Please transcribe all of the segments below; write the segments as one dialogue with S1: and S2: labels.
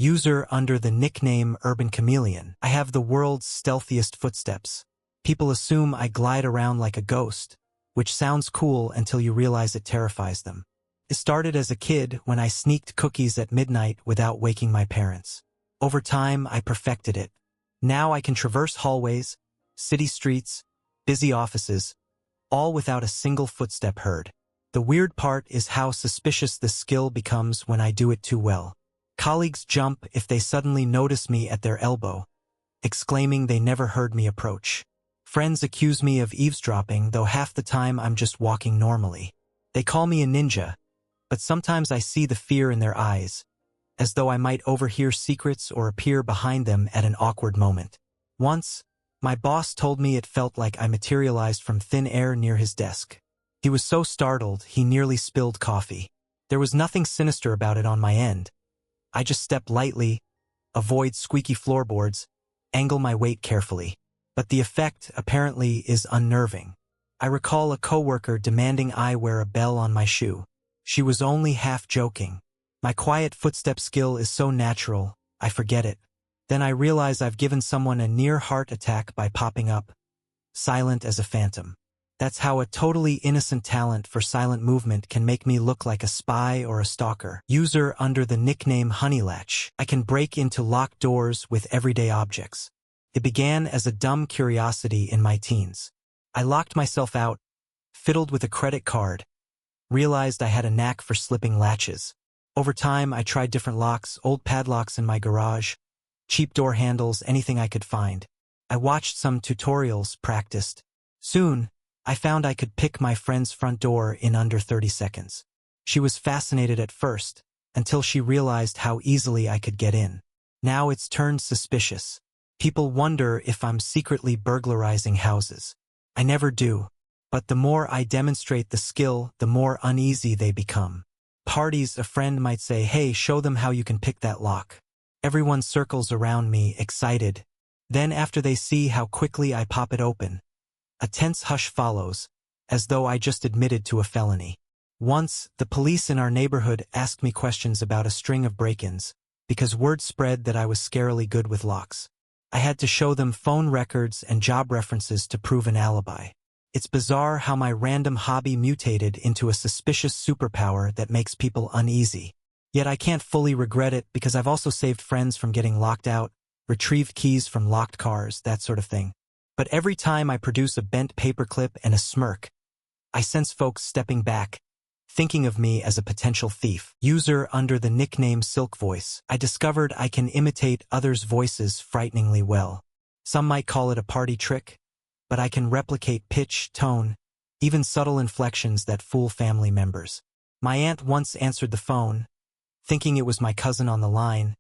S1: User under the nickname Urban Chameleon. I have the world's stealthiest footsteps. People assume I glide around like a ghost, which sounds cool until you realize it terrifies them. It started as a kid when I sneaked cookies at midnight without waking my parents. Over time, I perfected it. Now I can traverse hallways, city streets, busy offices, all without a single footstep heard. The weird part is how suspicious this skill becomes when I do it too well. Colleagues jump if they suddenly notice me at their elbow, exclaiming they never heard me approach. Friends accuse me of eavesdropping, though half the time I'm just walking normally. They call me a ninja, but sometimes I see the fear in their eyes, as though I might overhear secrets or appear behind them at an awkward moment. Once, my boss told me it felt like I materialized from thin air near his desk. He was so startled, he nearly spilled coffee. There was nothing sinister about it on my end. I just step lightly, avoid squeaky floorboards, angle my weight carefully. But the effect, apparently, is unnerving. I recall a coworker demanding I wear a bell on my shoe. She was only half joking. My quiet footstep skill is so natural, I forget it. Then I realize I've given someone a near heart attack by popping up, silent as a phantom. That's how a totally innocent talent for silent movement can make me look like a spy or a stalker. User under the nickname Honeylatch. I can break into locked doors with everyday objects. It began as a dumb curiosity in my teens. I locked myself out, fiddled with a credit card, realized I had a knack for slipping latches. Over time, I tried different locks, old padlocks in my garage, cheap door handles, anything I could find. I watched some tutorials, practiced. Soon, I found I could pick my friend's front door in under 30 seconds. She was fascinated at first, until she realized how easily I could get in. Now it's turned suspicious. People wonder if I'm secretly burglarizing houses. I never do, but the more I demonstrate the skill, the more uneasy they become. Parties, a friend might say, "Hey, show them how you can pick that lock." Everyone circles around me, excited. Then after they see how quickly I pop it open, a tense hush follows, as though I just admitted to a felony. Once, the police in our neighborhood asked me questions about a string of break-ins, because word spread that I was scarily good with locks. I had to show them phone records and job references to prove an alibi. It's bizarre how my random hobby mutated into a suspicious superpower that makes people uneasy. Yet I can't fully regret it because I've also saved friends from getting locked out, retrieved keys from locked cars, that sort of thing. But every time I produce a bent paperclip and a smirk, I sense folks stepping back, thinking of me as a potential thief. User under the nickname Silk Voice. I discovered I can imitate others' voices frighteningly well. Some might call it a party trick, but I can replicate pitch, tone, even subtle inflections that fool family members. My aunt once answered the phone, thinking it was my cousin on the line,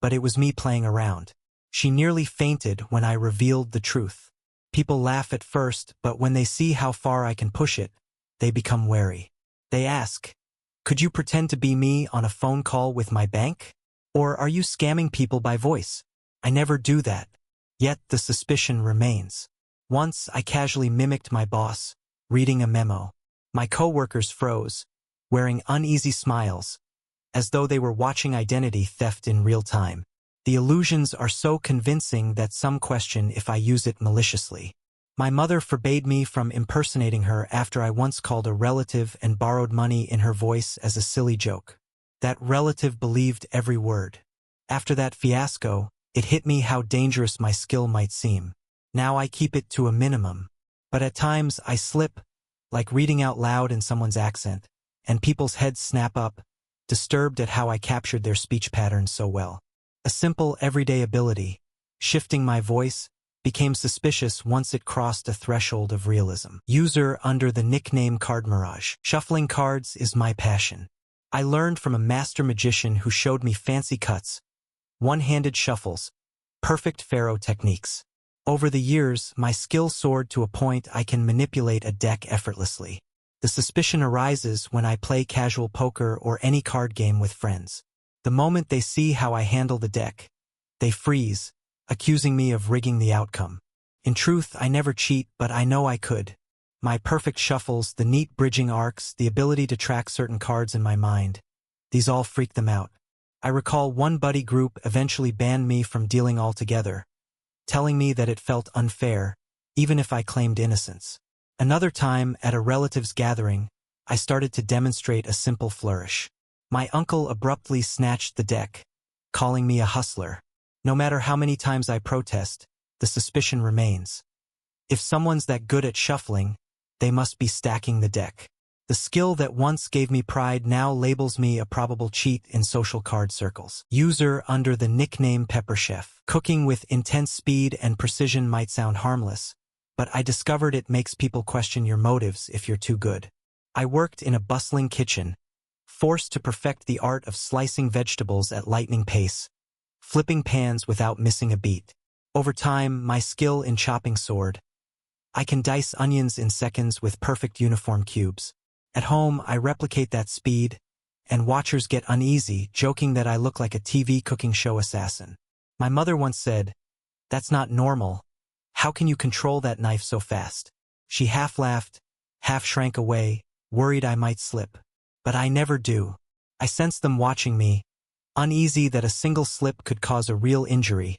S1: but it was me playing around. She nearly fainted when I revealed the truth. People laugh at first, but when they see how far I can push it, they become wary. They ask, "Could you pretend to be me on a phone call with my bank? Or are you scamming people by voice?" I never do that. Yet the suspicion remains. Once I casually mimicked my boss, reading a memo. My coworkers froze, wearing uneasy smiles, as though they were watching identity theft in real time. The illusions are so convincing that some question if I use it maliciously. My mother forbade me from impersonating her after I once called a relative and borrowed money in her voice as a silly joke. That relative believed every word. After that fiasco, it hit me how dangerous my skill might seem. Now I keep it to a minimum. But at times I slip, like reading out loud in someone's accent, and people's heads snap up, disturbed at how I captured their speech patterns so well. A simple everyday ability, shifting my voice, became suspicious once it crossed a threshold of realism. User under the nickname Card Mirage. Shuffling cards is my passion. I learned from a master magician who showed me fancy cuts, one-handed shuffles, perfect pharaoh techniques. Over the years, my skill soared to a point I can manipulate a deck effortlessly. The suspicion arises when I play casual poker or any card game with friends. The moment they see how I handle the deck, they freeze, accusing me of rigging the outcome. In truth, I never cheat, but I know I could. My perfect shuffles, the neat bridging arcs, the ability to track certain cards in my mind, these all freak them out. I recall one buddy group eventually banned me from dealing altogether, telling me that it felt unfair, even if I claimed innocence. Another time, at a relative's gathering, I started to demonstrate a simple flourish. My uncle abruptly snatched the deck, calling me a hustler. No matter how many times I protest, the suspicion remains. If someone's that good at shuffling, they must be stacking the deck. The skill that once gave me pride now labels me a probable cheat in social card circles. User under the nickname Pepper Chef. Cooking with intense speed and precision might sound harmless, but I discovered it makes people question your motives if you're too good. I worked in a bustling kitchen, forced to perfect the art of slicing vegetables at lightning pace, flipping pans without missing a beat. Over time, my skill in chopping soared. I can dice onions in seconds with perfect uniform cubes. At home, I replicate that speed, and watchers get uneasy, joking that I look like a TV cooking show assassin. My mother once said, "That's not normal. How can you control that knife so fast?" She half laughed, half shrank away, worried I might slip. But I never do. I sense them watching me, uneasy that a single slip could cause a real injury,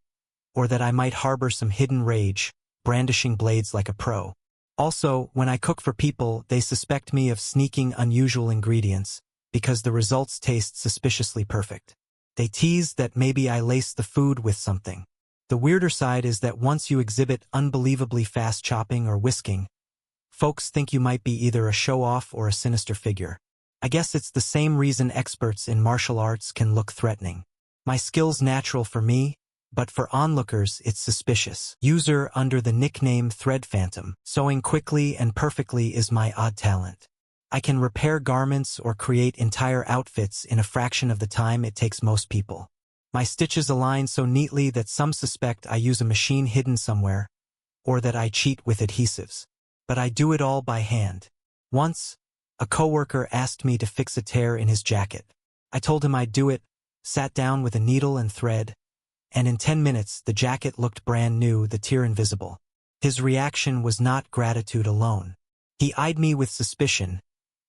S1: or that I might harbor some hidden rage, brandishing blades like a pro. Also, when I cook for people, they suspect me of sneaking unusual ingredients, because the results taste suspiciously perfect. They tease that maybe I lace the food with something. The weirder side is that once you exhibit unbelievably fast chopping or whisking, folks think you might be either a show-off or a sinister figure. I guess it's the same reason experts in martial arts can look threatening. My skill's natural for me, but for onlookers it's suspicious. User under the nickname Thread Phantom. Sewing quickly and perfectly is my odd talent. I can repair garments or create entire outfits in a fraction of the time it takes most people. My stitches align so neatly that some suspect I use a machine hidden somewhere, or that I cheat with adhesives. But I do it all by hand. Once, a coworker asked me to fix a tear in his jacket. I told him I'd do it, sat down with a needle and thread, and in 10 minutes the jacket looked brand new, the tear invisible. His reaction was not gratitude alone. He eyed me with suspicion,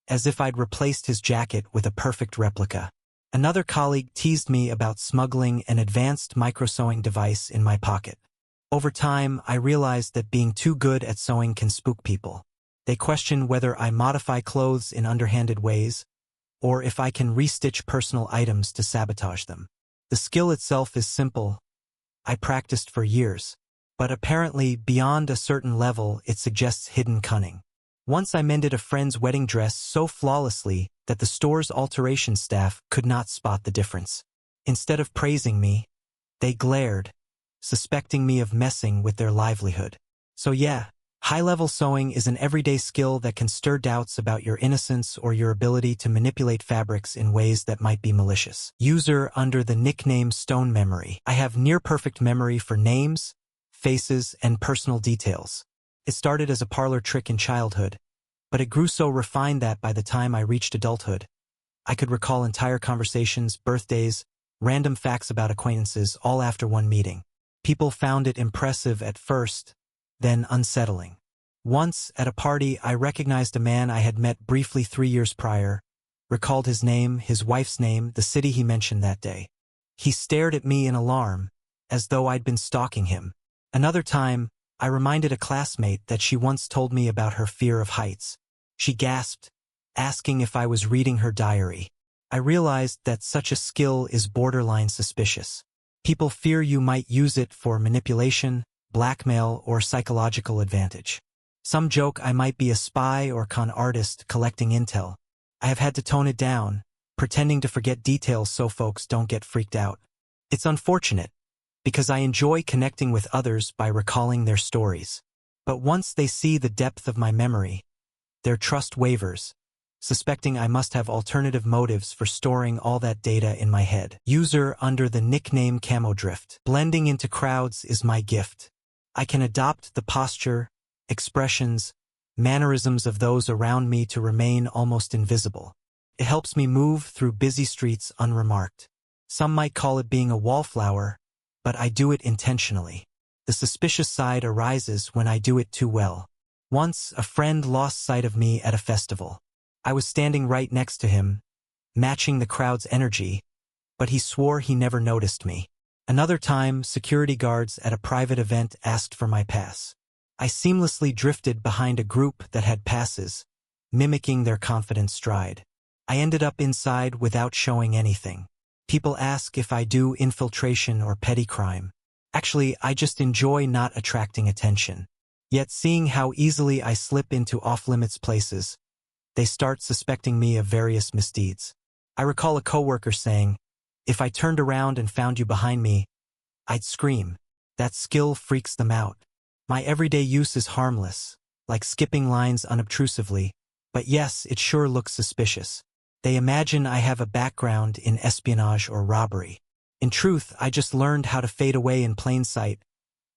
S1: as if I'd replaced his jacket with a perfect replica. Another colleague teased me about smuggling an advanced micro-sewing device in my pocket. Over time, I realized that being too good at sewing can spook people. They question whether I modify clothes in underhanded ways, or if I can restitch personal items to sabotage them. The skill itself is simple. I practiced for years. But apparently, beyond a certain level, it suggests hidden cunning. Once I mended a friend's wedding dress so flawlessly that the store's alteration staff could not spot the difference. Instead of praising me, they glared, suspecting me of messing with their livelihood. So yeah, high-level sewing is an everyday skill that can stir doubts about your innocence or your ability to manipulate fabrics in ways that might be malicious. User under the nickname Stone Memory. I have near-perfect memory for names, faces, and personal details. It started as a parlor trick in childhood, but it grew so refined that by the time I reached adulthood, I could recall entire conversations, birthdays, random facts about acquaintances, all after one meeting. People found it impressive at first, then unsettling. Once, at a party, I recognized a man I had met briefly 3 years prior, recalled his name, his wife's name, the city he mentioned that day. He stared at me in alarm, as though I'd been stalking him. Another time, I reminded a classmate that she once told me about her fear of heights. She gasped, asking if I was reading her diary. I realized that such a skill is borderline suspicious. People fear you might use it for manipulation, blackmail, or psychological advantage. Some joke I might be a spy or con artist collecting intel. I have had to tone it down, pretending to forget details so folks don't get freaked out. It's unfortunate, because I enjoy connecting with others by recalling their stories. But once they see the depth of my memory, their trust wavers, suspecting I must have alternative motives for storing all that data in my head. User under the nickname Camodrift. Blending into crowds is my gift. I can adopt the posture, expressions, mannerisms of those around me to remain almost invisible. It helps me move through busy streets unremarked. Some might call it being a wallflower, but I do it intentionally. The suspicious side arises when I do it too well. Once, a friend lost sight of me at a festival. I was standing right next to him, matching the crowd's energy, but he swore he never noticed me. Another time, security guards at a private event asked for my pass. I seamlessly drifted behind a group that had passes, mimicking their confident stride. I ended up inside without showing anything. People ask if I do infiltration or petty crime. Actually, I just enjoy not attracting attention. Yet seeing how easily I slip into off-limits places, they start suspecting me of various misdeeds. I recall a coworker saying, "If I turned around and found you behind me, I'd scream." That skill freaks them out. My everyday use is harmless, like skipping lines unobtrusively, but yes, it sure looks suspicious. They imagine I have a background in espionage or robbery. In truth, I just learned how to fade away in plain sight,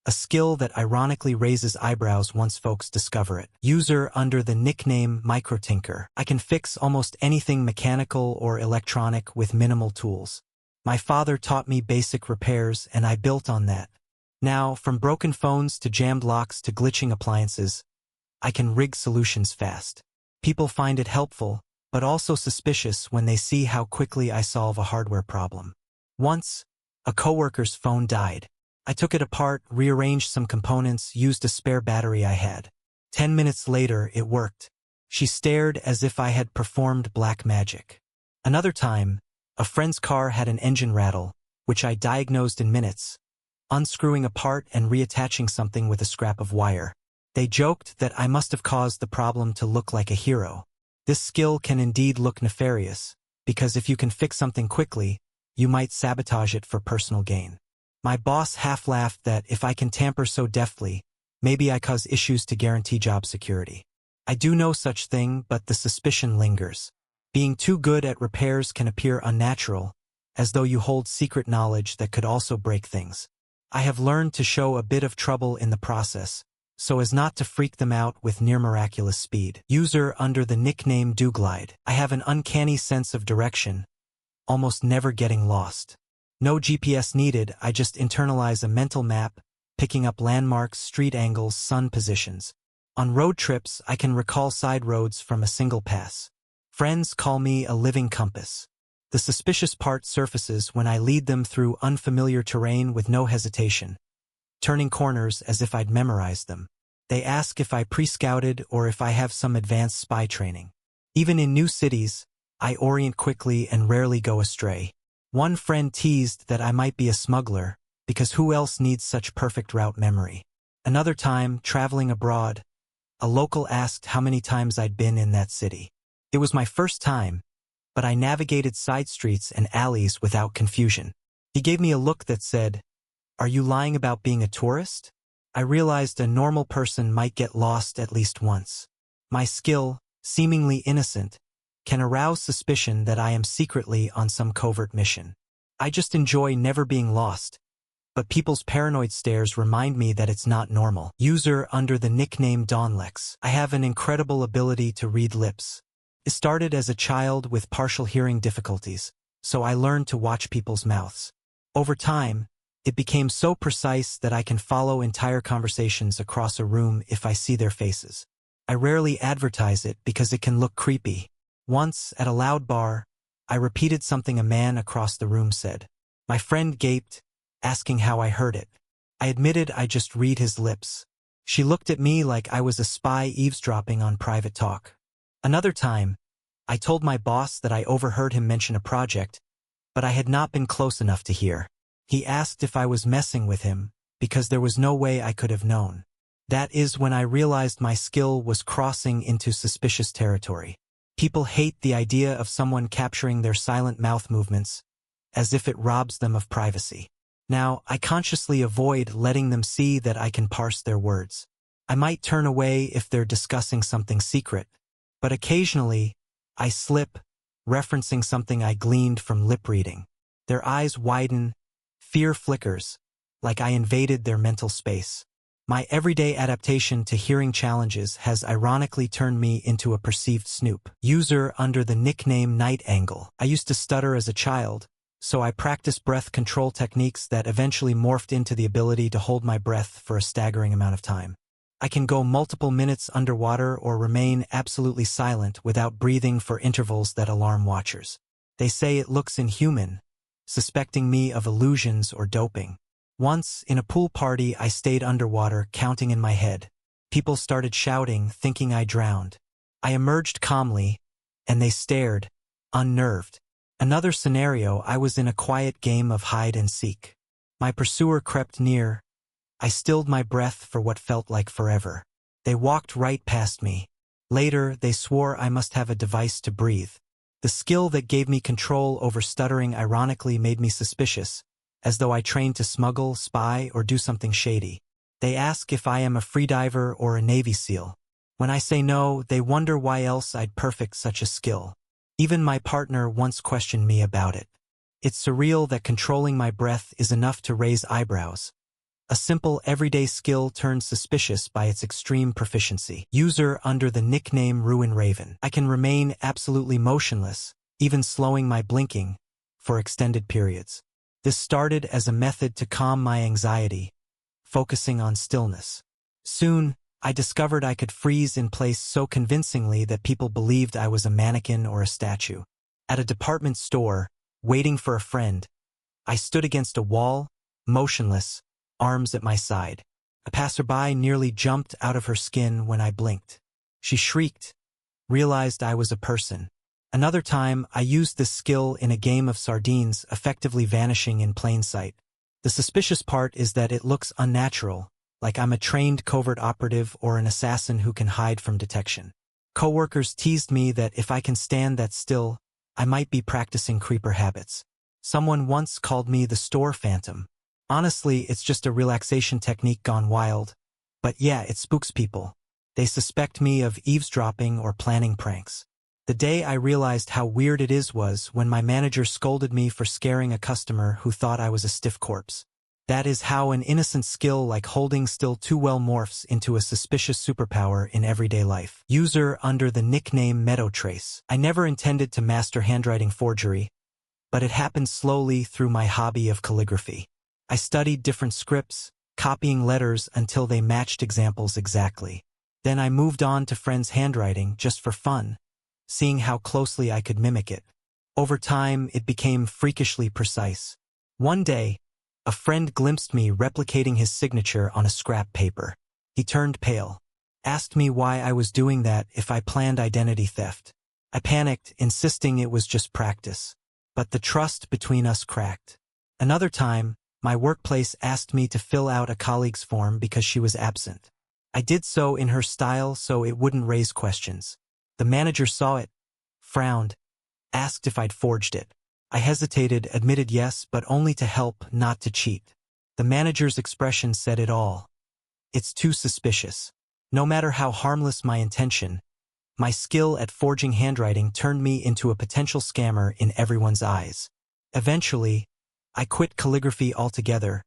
S1: a skill that ironically raises eyebrows once folks discover it. User under the nickname Microtinker. I can fix almost anything mechanical or electronic with minimal tools. My father taught me basic repairs, and I built on that. Now, from broken phones to jammed locks to glitching appliances, I can rig solutions fast. People find it helpful, but also suspicious when they see how quickly I solve a hardware problem. Once, a coworker's phone died. I took it apart, rearranged some components, used a spare battery I had. 10 minutes later, it worked. She stared as if I had performed black magic. Another time, a friend's car had an engine rattle, which I diagnosed in minutes, unscrewing a part and reattaching something with a scrap of wire. They joked that I must have caused the problem to look like a hero. This skill can indeed look nefarious, because if you can fix something quickly, you might sabotage it for personal gain. My boss half laughed that if I can tamper so deftly, maybe I cause issues to guarantee job security. I do no such thing, but the suspicion lingers. Being too good at repairs can appear unnatural, as though you hold secret knowledge that could also break things. I have learned to show a bit of trouble in the process, so as not to freak them out with near-miraculous speed. User under the nickname Douglide. I have an uncanny sense of direction, almost never getting lost. No GPS needed, I just internalize a mental map, picking up landmarks, street angles, sun positions. On road trips, I can recall side roads from a single pass. Friends call me a living compass. The suspicious part surfaces when I lead them through unfamiliar terrain with no hesitation, turning corners as if I'd memorized them. They ask if I pre-scouted or if I have some advanced spy training. Even in new cities, I orient quickly and rarely go astray. One friend teased that I might be a smuggler, because who else needs such perfect route memory? Another time, traveling abroad, a local asked how many times I'd been in that city. It was my first time, but I navigated side streets and alleys without confusion. He gave me a look that said, "Are you lying about being a tourist?" I realized a normal person might get lost at least once. My skill, seemingly innocent, can arouse suspicion that I am secretly on some covert mission. I just enjoy never being lost, but people's paranoid stares remind me that it's not normal. User under the nickname Dawnlex. I have an incredible ability to read lips. It started as a child with partial hearing difficulties, so I learned to watch people's mouths. Over time, it became so precise that I can follow entire conversations across a room if I see their faces. I rarely advertise it because it can look creepy. Once, at a loud bar, I repeated something a man across the room said. My friend gaped, asking how I heard it. I admitted I just read his lips. She looked at me like I was a spy eavesdropping on private talk. Another time, I told my boss that I overheard him mention a project, but I had not been close enough to hear. He asked if I was messing with him, because there was no way I could have known. That is when I realized my skill was crossing into suspicious territory. People hate the idea of someone capturing their silent mouth movements, as if it robs them of privacy. Now, I consciously avoid letting them see that I can parse their words. I might turn away if they're discussing something secret, but occasionally, I slip, referencing something I gleaned from lip reading. Their eyes widen, fear flickers, like I invaded their mental space. My everyday adaptation to hearing challenges has ironically turned me into a perceived snoop. User under the nickname Night Angle. I used to stutter as a child, so I practiced breath control techniques that eventually morphed into the ability to hold my breath for a staggering amount of time. I can go multiple minutes underwater or remain absolutely silent without breathing for intervals that alarm watchers. They say it looks inhuman, suspecting me of illusions or doping. Once, in a pool party, I stayed underwater, counting in my head. People started shouting, thinking I drowned. I emerged calmly, and they stared, unnerved. Another scenario, I was in a quiet game of hide and seek. My pursuer crept near. I stilled my breath for what felt like forever. They walked right past me. Later, they swore I must have a device to breathe. The skill that gave me control over stuttering ironically made me suspicious, as though I trained to smuggle, spy, or do something shady. They ask if I am a freediver or a Navy SEAL. When I say no, they wonder why else I'd perfect such a skill. Even my partner once questioned me about it. It's surreal that controlling my breath is enough to raise eyebrows. A simple everyday skill turned suspicious by its extreme proficiency. User under the nickname Ruin Raven. I can remain absolutely motionless, even slowing my blinking, for extended periods. This started as a method to calm my anxiety, focusing on stillness. Soon, I discovered I could freeze in place so convincingly that people believed I was a mannequin or a statue. At a department store, waiting for a friend, I stood against a wall, motionless, arms at my side. A passerby nearly jumped out of her skin when I blinked. She shrieked, realized I was a person. Another time, I used this skill in a game of sardines, effectively vanishing in plain sight. The suspicious part is that it looks unnatural, like I'm a trained covert operative or an assassin who can hide from detection. Coworkers teased me that if I can stand that still, I might be practicing creeper habits. Someone once called me the store phantom. Honestly, it's just a relaxation technique gone wild. But yeah, it spooks people. They suspect me of eavesdropping or planning pranks. The day I realized how weird it is was when my manager scolded me for scaring a customer who thought I was a stiff corpse. That is how an innocent skill like holding still too well morphs into a suspicious superpower in everyday life. User under the nickname Meadowtrace. I never intended to master handwriting forgery, but it happened slowly through my hobby of calligraphy. I studied different scripts, copying letters until they matched examples exactly. Then I moved on to friends' handwriting just for fun, seeing how closely I could mimic it. Over time, it became freakishly precise. One day, a friend glimpsed me replicating his signature on a scrap paper. He turned pale, asked me why I was doing that if I planned identity theft. I panicked, insisting it was just practice. But the trust between us cracked. Another time, my workplace asked me to fill out a colleague's form because she was absent. I did so in her style so it wouldn't raise questions. The manager saw it, frowned, asked if I'd forged it. I hesitated, admitted yes, but only to help, not to cheat. The manager's expression said it all. It's too suspicious. No matter how harmless my intention, my skill at forging handwriting turned me into a potential scammer in everyone's eyes. Eventually, I quit calligraphy altogether,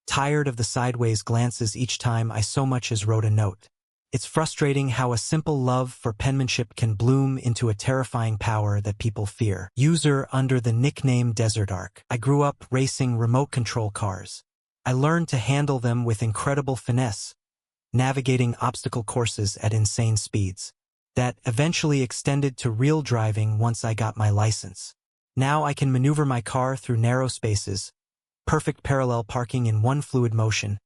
S1: tired of the sideways glances each time I so much as wrote a note. It's frustrating how a simple love for penmanship can bloom into a terrifying power that people fear. User under the nickname Desert Arc. I grew up racing remote control cars. I learned to handle them with incredible finesse, navigating obstacle courses at insane speeds. That eventually extended to real driving once I got my license. Now I can maneuver my car through narrow spaces, perfect parallel parking in one fluid motion,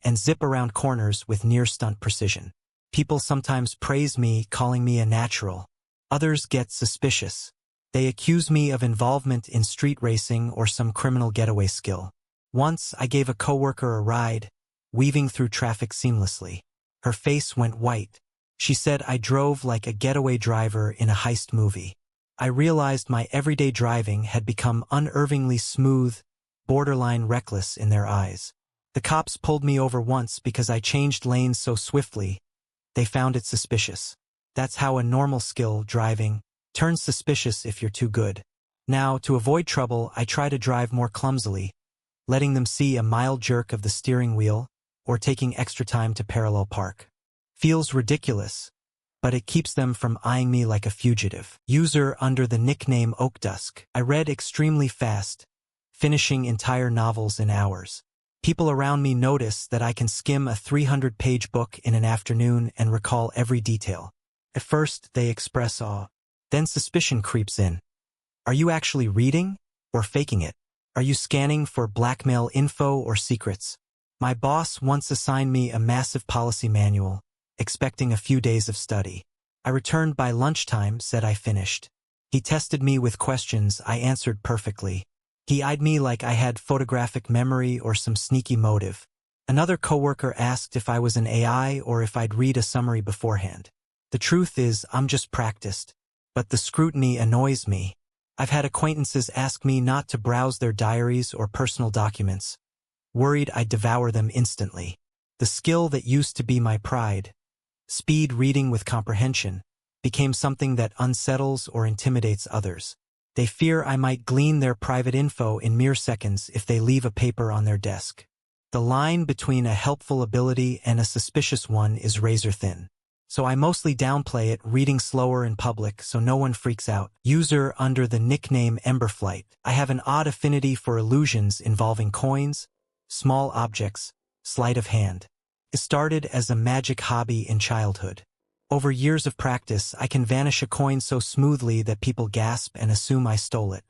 S1: and zip around corners with near-stunt precision. People sometimes praise me, calling me a natural. Others get suspicious. They accuse me of involvement in street racing or some criminal getaway skill. Once I gave a coworker a ride, weaving through traffic seamlessly. Her face went white. She said I drove like a getaway driver in a heist movie. I realized my everyday driving had become unervingly smooth, borderline reckless in their eyes. The cops pulled me over once because I changed lanes so swiftly. They found it suspicious. That's how a normal skill, driving, turns suspicious if you're too good. Now, to avoid trouble, I try to drive more clumsily, letting them see a mild jerk of the steering wheel or taking extra time to parallel park. Feels ridiculous, but it keeps them from eyeing me like a fugitive. User under the nickname Oakdusk. I read extremely fast, finishing entire novels in hours. People around me notice that I can skim a 300-page book in an afternoon and recall every detail. At first, they express awe. Then suspicion creeps in. Are you actually reading or faking it? Are you scanning for blackmail info or secrets? My boss once assigned me a massive policy manual, expecting a few days of study. I returned by lunchtime, said I finished. He tested me with questions I answered perfectly. He eyed me like I had photographic memory or some sneaky motive. Another coworker asked if I was an AI or if I'd read a summary beforehand. The truth is, I'm just practiced. But the scrutiny annoys me. I've had acquaintances ask me not to browse their diaries or personal documents, worried I'd devour them instantly. The skill that used to be my pride, speed reading with comprehension, became something that unsettles or intimidates others. They fear I might glean their private info in mere seconds if they leave a paper on their desk. The line between a helpful ability and a suspicious one is razor thin. So I mostly downplay it, reading slower in public so no one freaks out. User under the nickname Emberflight. I have an odd affinity for illusions involving coins, small objects, sleight of hand. It started as a magic hobby in childhood. Over years of practice, I can vanish a coin so smoothly that people gasp and assume I stole it.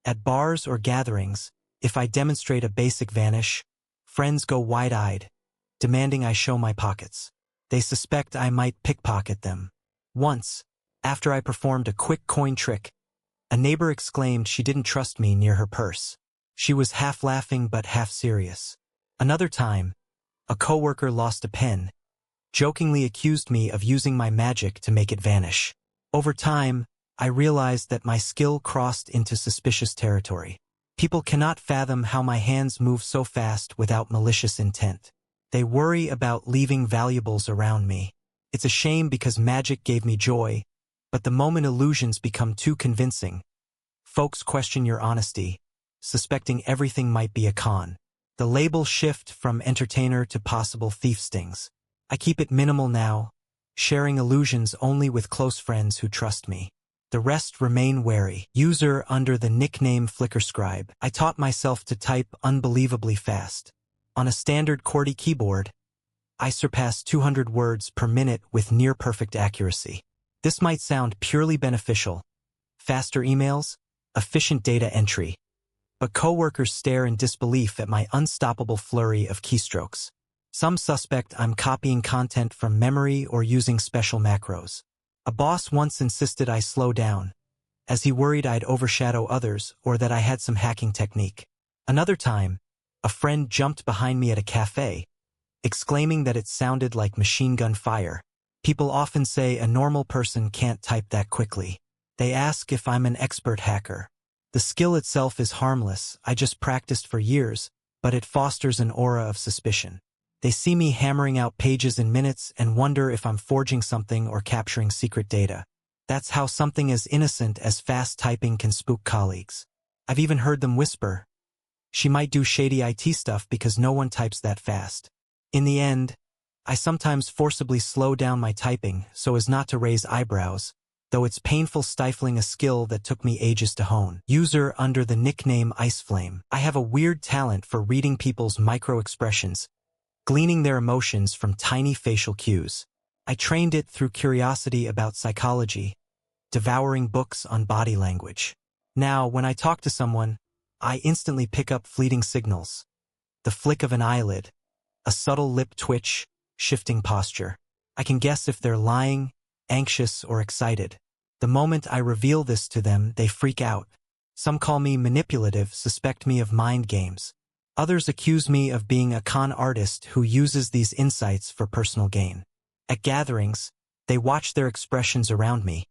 S1: At bars or gatherings, if I demonstrate a basic vanish, friends go wide-eyed, demanding I show my pockets. They suspect I might pickpocket them. Once, after I performed a quick coin trick, a neighbor exclaimed she didn't trust me near her purse. She was half laughing but half serious. Another time, a coworker lost a pen, jokingly accused me of using my magic to make it vanish. Over time, I realized that my skill crossed into suspicious territory. People cannot fathom how my hands move so fast without malicious intent. They worry about leaving valuables around me. It's a shame because magic gave me joy, but the moment illusions become too convincing, folks question your honesty, suspecting everything might be a con. The label shift from entertainer to possible thief stings. I keep it minimal now, sharing illusions only with close friends who trust me. The rest remain wary. User under the nickname FlickerScribe. I taught myself to type unbelievably fast. On a standard QWERTY keyboard, I surpass 200 words per minute with near-perfect accuracy. This might sound purely beneficial. Faster emails, efficient data entry. But coworkers stare in disbelief at my unstoppable flurry of keystrokes. Some suspect I'm copying content from memory or using special macros. A boss once insisted I slow down, as he worried I'd overshadow others or that I had some hacking technique. Another time, a friend jumped behind me at a cafe, exclaiming that it sounded like machine gun fire. People often say a normal person can't type that quickly. They ask if I'm an expert hacker. The skill itself is harmless, I just practiced for years, but it fosters an aura of suspicion. They see me hammering out pages in minutes and wonder if I'm forging something or capturing secret data. That's how something as innocent as fast typing can spook colleagues. I've even heard them whisper, "She might do shady IT stuff because no one types that fast." In the end, I sometimes forcibly slow down my typing so as not to raise eyebrows, though it's painful stifling a skill that took me ages to hone. User under the nickname Iceflame. I have a weird talent for reading people's micro-expressions, gleaning their emotions from tiny facial cues. I trained it through curiosity about psychology, devouring books on body language. Now, when I talk to someone, I instantly pick up fleeting signals. The flick of an eyelid, a subtle lip twitch, shifting posture. I can guess if they're lying, anxious, or excited. The moment I reveal this to them, they freak out. Some call me manipulative, suspect me of mind games. Others accuse me of being a con artist who uses these insights for personal gain. At gatherings, they watch their expressions around me,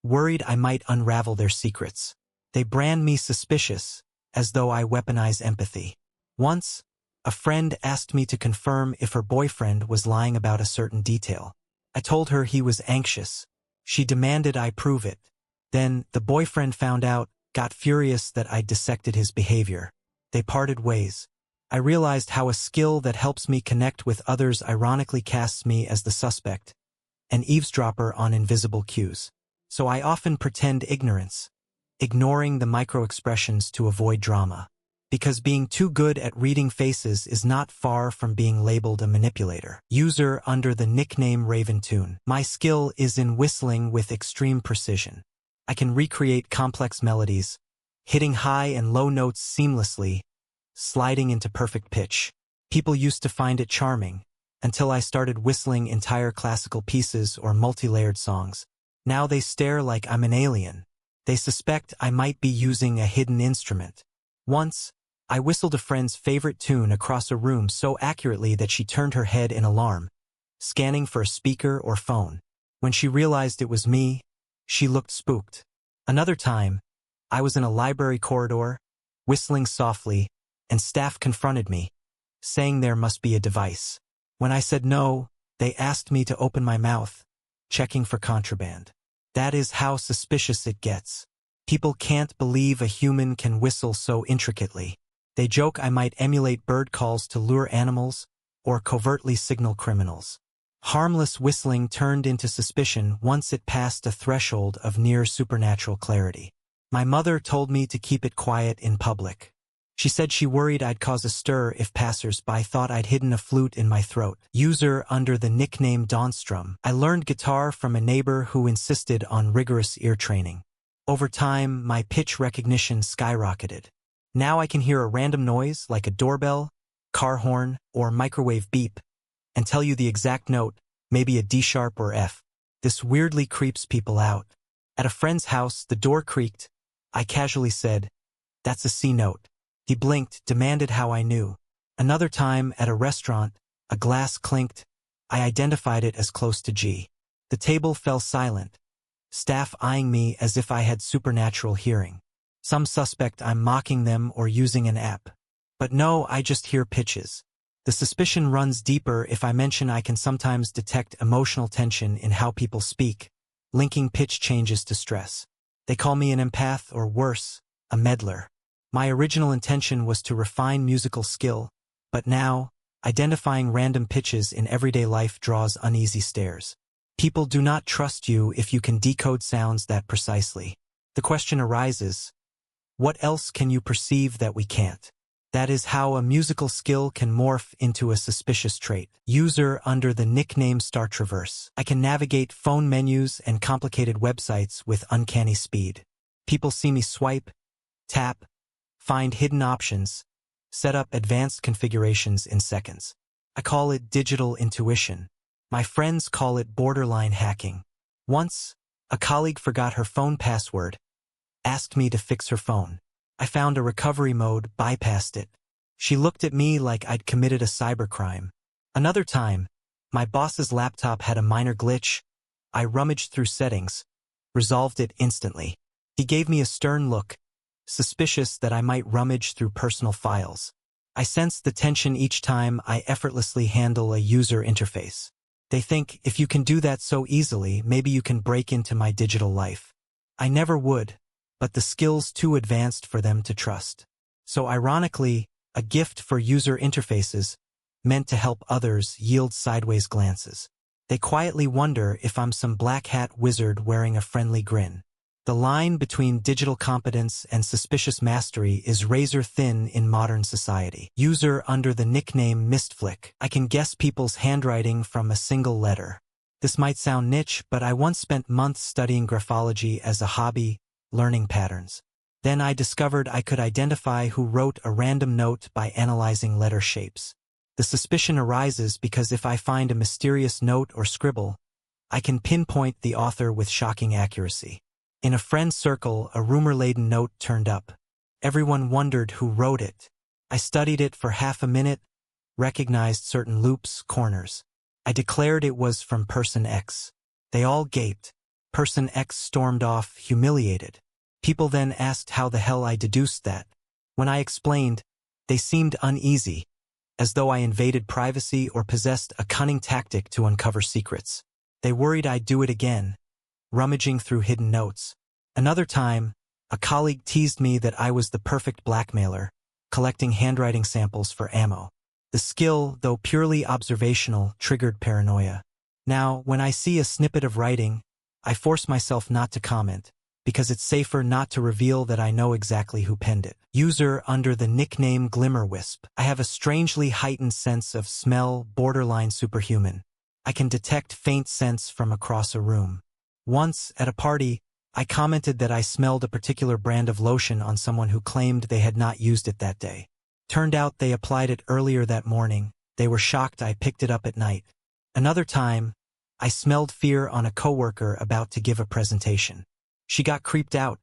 S1: worried I might unravel their secrets. They brand me suspicious, as though I weaponize empathy. Once, a friend asked me to confirm if her boyfriend was lying about a certain detail. I told her he was anxious. She demanded I prove it. Then, the boyfriend found out, got furious that I dissected his behavior. They parted ways. I realized how a skill that helps me connect with others ironically casts me as the suspect, an eavesdropper on invisible cues. So I often pretend ignorance, ignoring the micro-expressions to avoid drama. Because being too good at reading faces is not far from being labeled a manipulator. User under the nickname Raventune. My skill is in whistling with extreme precision. I can recreate complex melodies, hitting high and low notes seamlessly, sliding into perfect pitch. People used to find it charming, until I started whistling entire classical pieces or multi-layered songs. Now they stare like I'm an alien. They suspect I might be using a hidden instrument. Once, I whistled a friend's favorite tune across a room so accurately that she turned her head in alarm, scanning for a speaker or phone. When she realized it was me, she looked spooked. Another time, I was in a library corridor, whistling softly, and staff confronted me, saying there must be a device. When I said no, they asked me to open my mouth, checking for contraband. That is how suspicious it gets. People can't believe a human can whistle so intricately. They joke I might emulate bird calls to lure animals or covertly signal criminals. Harmless whistling turned into suspicion once it passed a threshold of near supernatural clarity. My mother told me to keep it quiet in public. She said she worried I'd cause a stir if passers-by thought I'd hidden a flute in my throat. User under the nickname Dawnstrom. I learned guitar from a neighbor who insisted on rigorous ear training. Over time, my pitch recognition skyrocketed. Now I can hear a random noise like a doorbell, car horn, or microwave beep, and tell you the exact note, maybe a D sharp or F. This weirdly creeps people out. At a friend's house, the door creaked. I casually said, "That's a C note." He blinked, demanded how I knew. Another time, at a restaurant, a glass clinked. I identified it as close to G. The table fell silent, staff eyeing me as if I had supernatural hearing. Some suspect I'm mocking them or using an app. But no, I just hear pitches. The suspicion runs deeper if I mention I can sometimes detect emotional tension in how people speak, linking pitch changes to stress. They call me an empath or worse, a meddler. My original intention was to refine musical skill, but now, identifying random pitches in everyday life draws uneasy stares. People do not trust you if you can decode sounds that precisely. The question arises, what else can you perceive that we can't? That is how a musical skill can morph into a suspicious trait. User under the nickname StarTraverse. I can navigate phone menus and complicated websites with uncanny speed. People see me swipe, tap, find hidden options, set up advanced configurations in seconds. I call it digital intuition. My friends call it borderline hacking. Once, a colleague forgot her phone password, asked me to fix her phone. I found a recovery mode, bypassed it. She looked at me like I'd committed a cybercrime. Another time, my boss's laptop had a minor glitch. I rummaged through settings, resolved it instantly. He gave me a stern look, suspicious that I might rummage through personal files. I sense the tension each time I effortlessly handle a user interface. They think, if you can do that so easily, maybe you can break into my digital life. I never would, but the skill's too advanced for them to trust. So ironically, a gift for user interfaces, meant to help others, yield sideways glances. They quietly wonder if I'm some black hat wizard wearing a friendly grin. The line between digital competence and suspicious mastery is razor thin in modern society. User under the nickname Mistflick. I can guess people's handwriting from a single letter. This might sound niche, but I once spent months studying graphology as a hobby, learning patterns. Then I discovered I could identify who wrote a random note by analyzing letter shapes. The suspicion arises because if I find a mysterious note or scribble, I can pinpoint the author with shocking accuracy. In a friend's circle, a rumor-laden note turned up. Everyone wondered who wrote it. I studied it for half a minute, recognized certain loops, corners. I declared it was from Person X. They all gaped. Person X stormed off, humiliated. People then asked how the hell I deduced that. When I explained, they seemed uneasy, as though I invaded privacy or possessed a cunning tactic to uncover secrets. They worried I'd do it again, rummaging through hidden notes. Another time, a colleague teased me that I was the perfect blackmailer, collecting handwriting samples for ammo. The skill, though purely observational, triggered paranoia. Now, when I see a snippet of writing, I force myself not to comment, because it's safer not to reveal that I know exactly who penned it. User under the nickname Glimmerwisp. I have a strangely heightened sense of smell, borderline superhuman. I can detect faint scents from across a room. Once, at a party, I commented that I smelled a particular brand of lotion on someone who claimed they had not used it that day. Turned out they applied it earlier that morning. They were shocked I picked it up at night. Another time, I smelled fear on a coworker about to give a presentation. She got creeped out,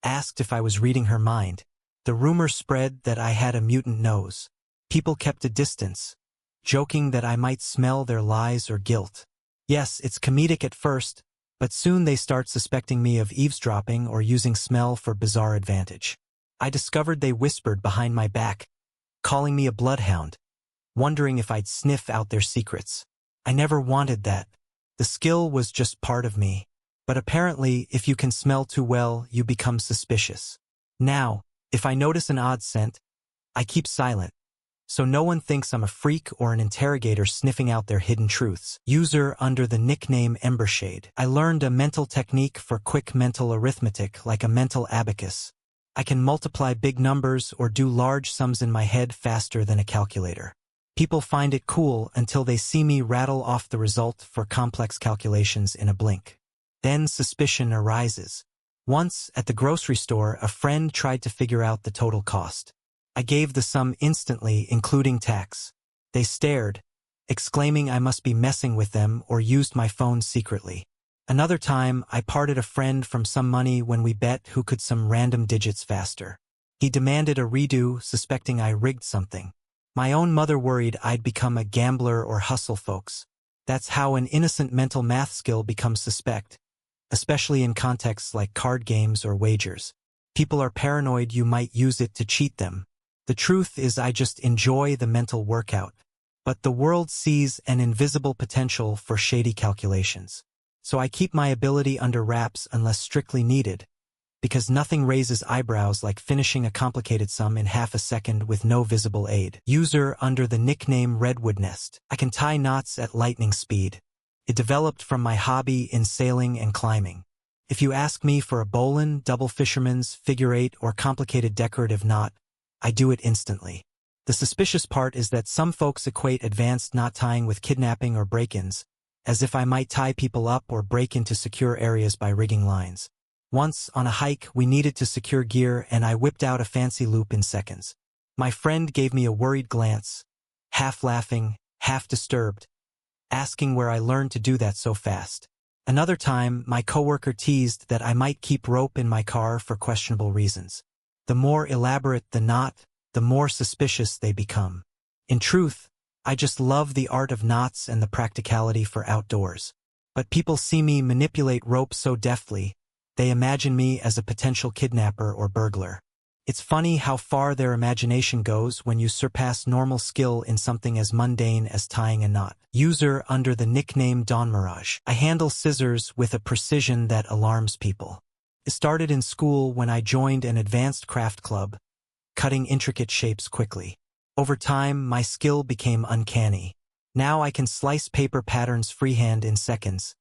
S1: asked if I was reading her mind. The rumor spread that I had a mutant nose. People kept a distance, joking that I might smell their lies or guilt. Yes, it's comedic at first, but soon they start suspecting me of eavesdropping or using smell for bizarre advantage. I discovered they whispered behind my back, calling me a bloodhound, wondering if I'd sniff out their secrets. I never wanted that. The skill was just part of me. But apparently, if you can smell too well, you become suspicious. Now, if I notice an odd scent, I keep silent, so no one thinks I'm a freak or an interrogator sniffing out their hidden truths. User under the nickname Embershade. I learned a mental technique for quick mental arithmetic, like a mental abacus. I can multiply big numbers or do large sums in my head faster than a calculator. People find it cool until they see me rattle off the result for complex calculations in a blink. Then suspicion arises. Once, at the grocery store, a friend tried to figure out the total cost. I gave the sum instantly, including tax. They stared, exclaiming I must be messing with them or used my phone secretly. Another time, I parted a friend from some money when we bet who could sum random digits faster. He demanded a redo, suspecting I rigged something. My own mother worried I'd become a gambler or hustle folks. That's how an innocent mental math skill becomes suspect, especially in contexts like card games or wagers. People are paranoid you might use it to cheat them. The truth is I just enjoy the mental workout. But the world sees an invisible potential for shady calculations. So I keep my ability under wraps unless strictly needed, because nothing raises eyebrows like finishing a complicated sum in half a second with no visible aid. User under the nickname Redwood Nest. I can tie knots at lightning speed. It developed from my hobby in sailing and climbing. If you ask me for a bowline, double fisherman's, figure eight, or complicated decorative knot, I do it instantly. The suspicious part is that some folks equate advanced knot tying with kidnapping or break-ins, as if I might tie people up or break into secure areas by rigging lines. Once, on a hike, we needed to secure gear and I whipped out a fancy loop in seconds. My friend gave me a worried glance, half laughing, half disturbed, asking where I learned to do that so fast. Another time, my coworker teased that I might keep rope in my car for questionable reasons. The more elaborate the knot, the more suspicious they become. In truth, I just love the art of knots and the practicality for outdoors. But people see me manipulate rope so deftly, they imagine me as a potential kidnapper or burglar. It's funny how far their imagination goes when you surpass normal skill in something as mundane as tying a knot. User under the nickname Dawn Mirage. I handle scissors with a precision that alarms people. It started in school when I joined an advanced craft club, cutting intricate shapes quickly. Over time, my skill became uncanny. Now I can slice paper patterns freehand in seconds,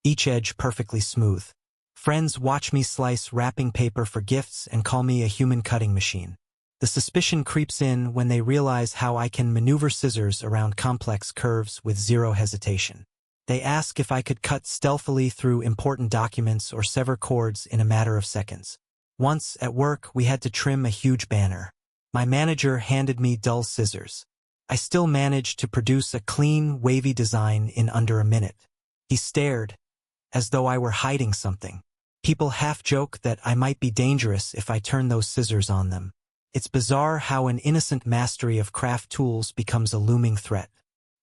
S1: each edge perfectly smooth. Friends watch me slice wrapping paper for gifts and call me a human cutting machine. The suspicion creeps in when they realize how I can maneuver scissors around complex curves with zero hesitation. They ask if I could cut stealthily through important documents or sever cords in a matter of seconds. Once, at work, we had to trim a huge banner. My manager handed me dull scissors. I still managed to produce a clean, wavy design in under a minute. He stared, as though I were hiding something. People half joke that I might be dangerous if I turn those scissors on them. It's bizarre how an innocent mastery of craft tools becomes a looming threat.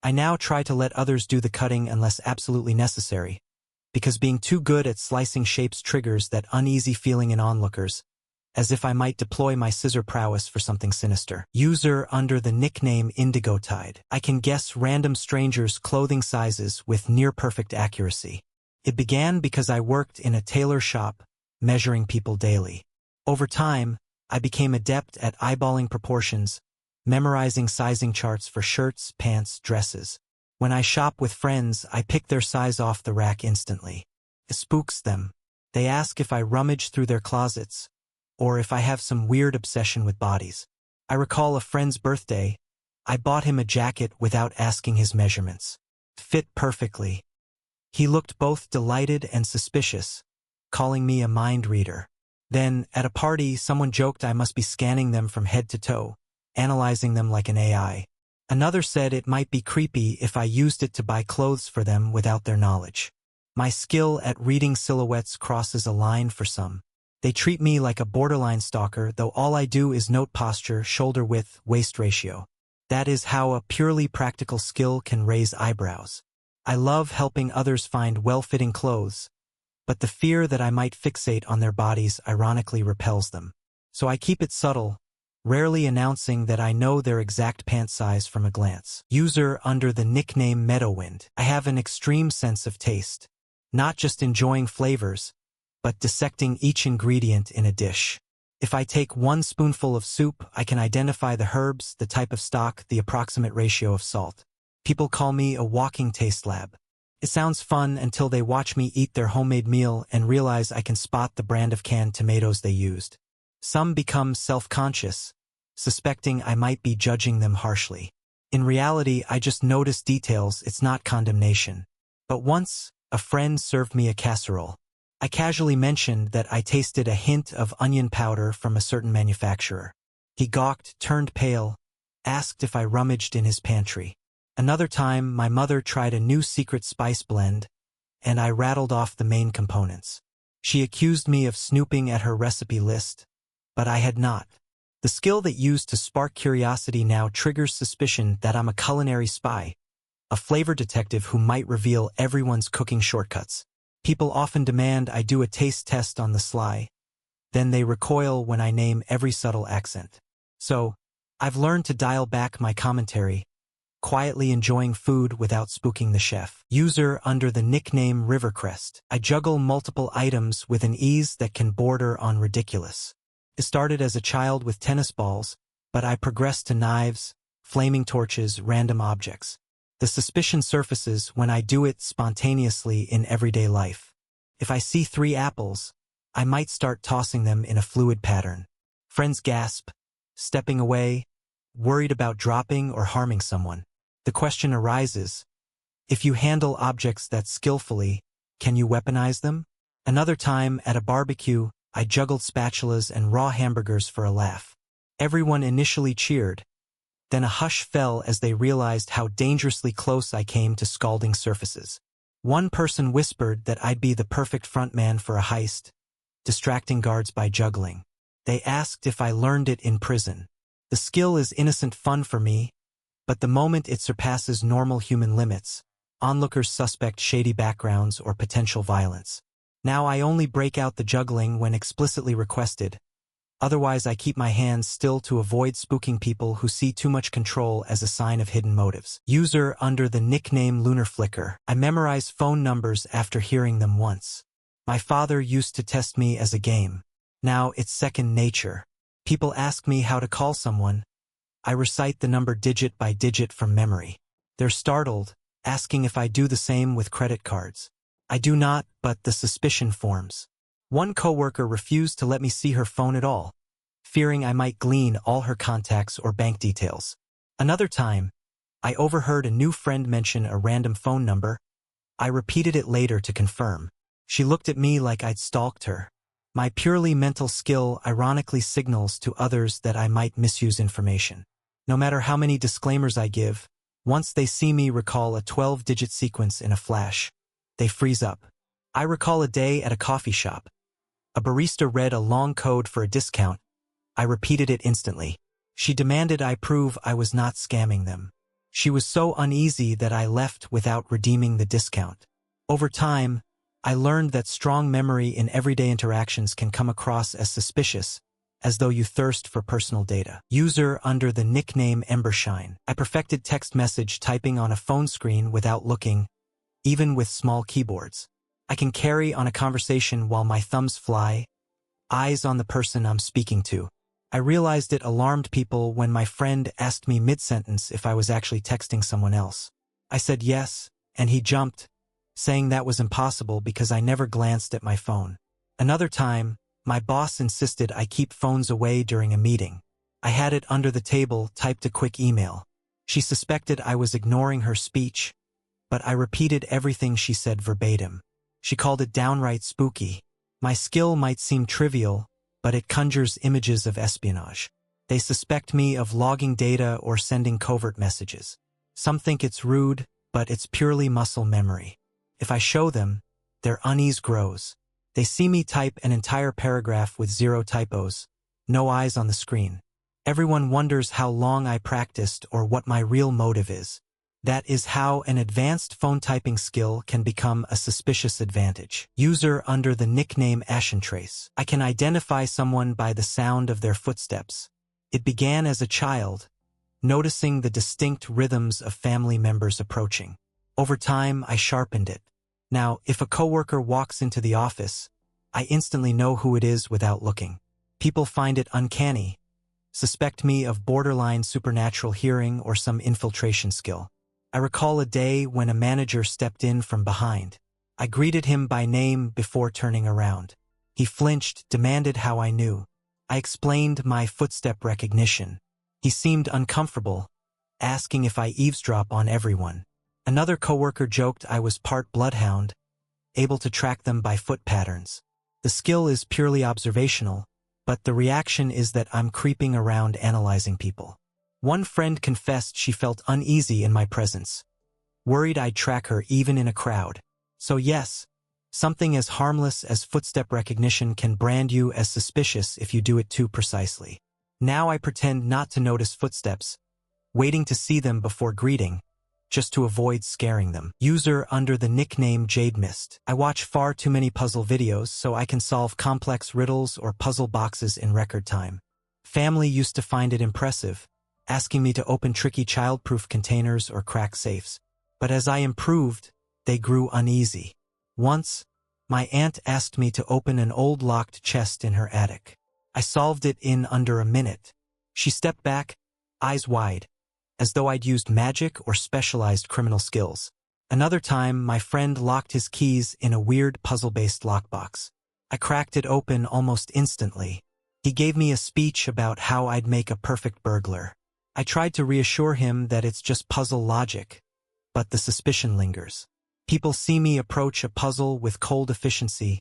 S1: I now try to let others do the cutting unless absolutely necessary, because being too good at slicing shapes triggers that uneasy feeling in onlookers, as if I might deploy my scissor prowess for something sinister. User under the nickname Indigo Tide. I can guess random strangers' clothing sizes with near-perfect accuracy. It began because I worked in a tailor shop, measuring people daily. Over time, I became adept at eyeballing proportions, memorizing sizing charts for shirts, pants, dresses. When I shop with friends, I pick their size off the rack instantly. It spooks them. They ask if I rummage through their closets, or if I have some weird obsession with bodies. I recall a friend's birthday. I bought him a jacket without asking his measurements. Fit perfectly. He looked both delighted and suspicious, calling me a mind reader. Then, at a party, someone joked I must be scanning them from head to toe, analyzing them like an AI. Another said it might be creepy if I used it to buy clothes for them without their knowledge. My skill at reading silhouettes crosses a line for some. They treat me like a borderline stalker, though all I do is note posture, shoulder width, waist ratio. That is how a purely practical skill can raise eyebrows. I love helping others find well-fitting clothes, but the fear that I might fixate on their bodies ironically repels them. So I keep it subtle, rarely announcing that I know their exact pant size from a glance. User under the nickname Meadowwind. I have an extreme sense of taste, not just enjoying flavors, but dissecting each ingredient in a dish. If I take one spoonful of soup, I can identify the herbs, the type of stock, the approximate ratio of salt. People call me a walking taste lab. It sounds fun until they watch me eat their homemade meal and realize I can spot the brand of canned tomatoes they used. Some become self-conscious, suspecting I might be judging them harshly. In reality, I just notice details, it's not condemnation. But once, a friend served me a casserole. I casually mentioned that I tasted a hint of onion powder from a certain manufacturer. He gawked, turned pale, asked if I rummaged in his pantry. Another time, my mother tried a new secret spice blend, and I rattled off the main components. She accused me of snooping at her recipe list, but I had not. The skill that used to spark curiosity now triggers suspicion that I'm a culinary spy, a flavor detective who might reveal everyone's cooking shortcuts. People often demand I do a taste test on the sly, then they recoil when I name every subtle accent. So, I've learned to dial back my commentary, quietly enjoying food without spooking the chef. User under the nickname Rivercrest. I juggle multiple items with an ease that can border on ridiculous. It started as a child with tennis balls, but I progressed to knives, flaming torches, random objects. The suspicion surfaces when I do it spontaneously in everyday life. If I see 3 apples, I might start tossing them in a fluid pattern. Friends gasp, stepping away, worried about dropping or harming someone. The question arises, if you handle objects that skillfully, can you weaponize them? Another time, at a barbecue, I juggled spatulas and raw hamburgers for a laugh. Everyone initially cheered. Then a hush fell as they realized how dangerously close I came to scalding surfaces. One person whispered that I'd be the perfect frontman for a heist, distracting guards by juggling. They asked if I learned it in prison. The skill is innocent fun for me, but the moment it surpasses normal human limits, onlookers suspect shady backgrounds or potential violence. Now I only break out the juggling when explicitly requested. Otherwise, I keep my hands still to avoid spooking people who see too much control as a sign of hidden motives. User under the nickname Lunar Flicker. I memorize phone numbers after hearing them once. My father used to test me as a game. Now it's second nature. People ask me how to call someone. I recite the number digit by digit from memory. They're startled, asking if I do the same with credit cards. I do not, but the suspicion forms. One coworker refused to let me see her phone at all, fearing I might glean all her contacts or bank details. Another time, I overheard a new friend mention a random phone number. I repeated it later to confirm. She looked at me like I'd stalked her. My purely mental skill ironically signals to others that I might misuse information. No matter how many disclaimers I give, once they see me recall a 12-digit sequence in a flash, they freeze up. I recall a day at a coffee shop. A barista read a long code for a discount. I repeated it instantly. She demanded I prove I was not scamming them. She was so uneasy that I left without redeeming the discount. Over time, I learned that strong memory in everyday interactions can come across as suspicious, as though you thirst for personal data. User under the nickname Embershine. I perfected text message typing on a phone screen without looking, even with small keyboards. I can carry on a conversation while my thumbs fly, eyes on the person I'm speaking to. I realized it alarmed people when my friend asked me mid-sentence if I was actually texting someone else. I said yes, and he jumped, saying that was impossible because I never glanced at my phone. Another time, my boss insisted I keep phones away during a meeting. I had it under the table, typed a quick email. She suspected I was ignoring her speech, but I repeated everything she said verbatim. She called it downright spooky. My skill might seem trivial, but it conjures images of espionage. They suspect me of logging data or sending covert messages. Some think it's rude, but it's purely muscle memory. If I show them, their unease grows. They see me type an entire paragraph with 0 typos, no eyes on the screen. Everyone wonders how long I practiced or what my real motive is. That is how an advanced phone typing skill can become a suspicious advantage. User under the nickname Ashentrace. I can identify someone by the sound of their footsteps. It began as a child, noticing the distinct rhythms of family members approaching. Over time, I sharpened it. Now, if a coworker walks into the office, I instantly know who it is without looking. People find it uncanny, suspect me of borderline supernatural hearing or some infiltration skill. I recall a day when a manager stepped in from behind. I greeted him by name before turning around. He flinched, demanded how I knew. I explained my footstep recognition. He seemed uncomfortable, asking if I eavesdrop on everyone. Another coworker joked I was part bloodhound, able to track them by foot patterns. The skill is purely observational, but the reaction is that I'm creeping around analyzing people. One friend confessed she felt uneasy in my presence, worried I'd track her even in a crowd. So yes, something as harmless as footstep recognition can brand you as suspicious if you do it too precisely. Now I pretend not to notice footsteps, waiting to see them before greeting, just to avoid scaring them. User under the nickname Jade Mist. I watch far too many puzzle videos so I can solve complex riddles or puzzle boxes in record time. Family used to find it impressive, asking me to open tricky child-proof containers or crack safes. But as I improved, they grew uneasy. Once, my aunt asked me to open an old locked chest in her attic. I solved it in under a minute. She stepped back, eyes wide, as though I'd used magic or specialized criminal skills. Another time, my friend locked his keys in a weird puzzle-based lockbox. I cracked it open almost instantly. He gave me a speech about how I'd make a perfect burglar. I tried to reassure him that it's just puzzle logic, but the suspicion lingers. People see me approach a puzzle with cold efficiency,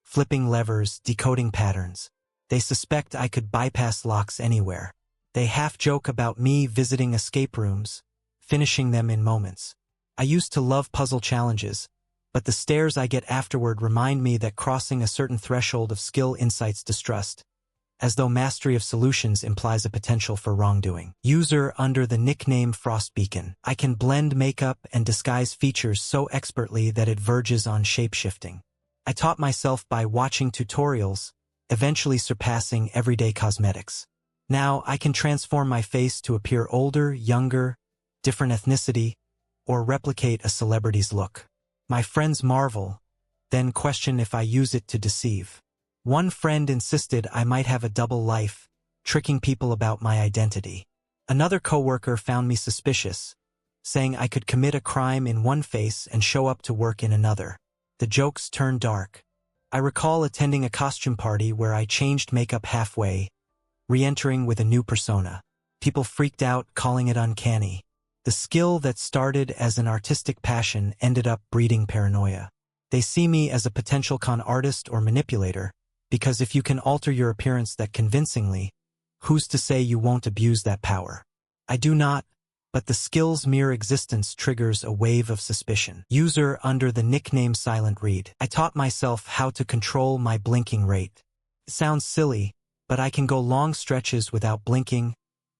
S1: flipping levers, decoding patterns. They suspect I could bypass locks anywhere. They half joke about me visiting escape rooms, finishing them in moments. I used to love puzzle challenges, but the stares I get afterward remind me that crossing a certain threshold of skill incites distrust, as though mastery of solutions implies a potential for wrongdoing. User under the nickname Frostbeacon. I can blend makeup and disguise features so expertly that it verges on shape-shifting. I taught myself by watching tutorials, eventually surpassing everyday cosmetics. Now I can transform my face to appear older, younger, different ethnicity, or replicate a celebrity's look. My friends marvel, then question if I use it to deceive. One friend insisted I might have a double life, tricking people about my identity. Another coworker found me suspicious, saying I could commit a crime in one face and show up to work in another. The jokes turned dark. I recall attending a costume party where I changed makeup halfway, re-entering with a new persona. People freaked out, calling it uncanny. The skill that started as an artistic passion ended up breeding paranoia. They see me as a potential con artist or manipulator, because if you can alter your appearance that convincingly, who's to say you won't abuse that power? I do not, but the skill's mere existence triggers a wave of suspicion. User under the nickname Silent Read. I taught myself how to control my blinking rate. It sounds silly, but I can go long stretches without blinking,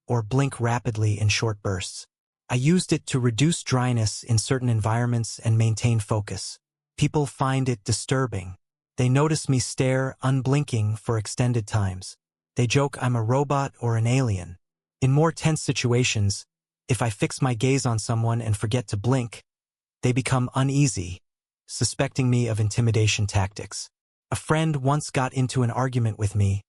S1: or blink rapidly in short bursts. I used it to reduce dryness in certain environments and maintain focus. People find it disturbing. They notice me stare, unblinking, for extended times. They joke I'm a robot or an alien. In more tense situations, if I fix my gaze on someone and forget to blink, they become uneasy, suspecting me of intimidation tactics. A friend once got into an argument with me,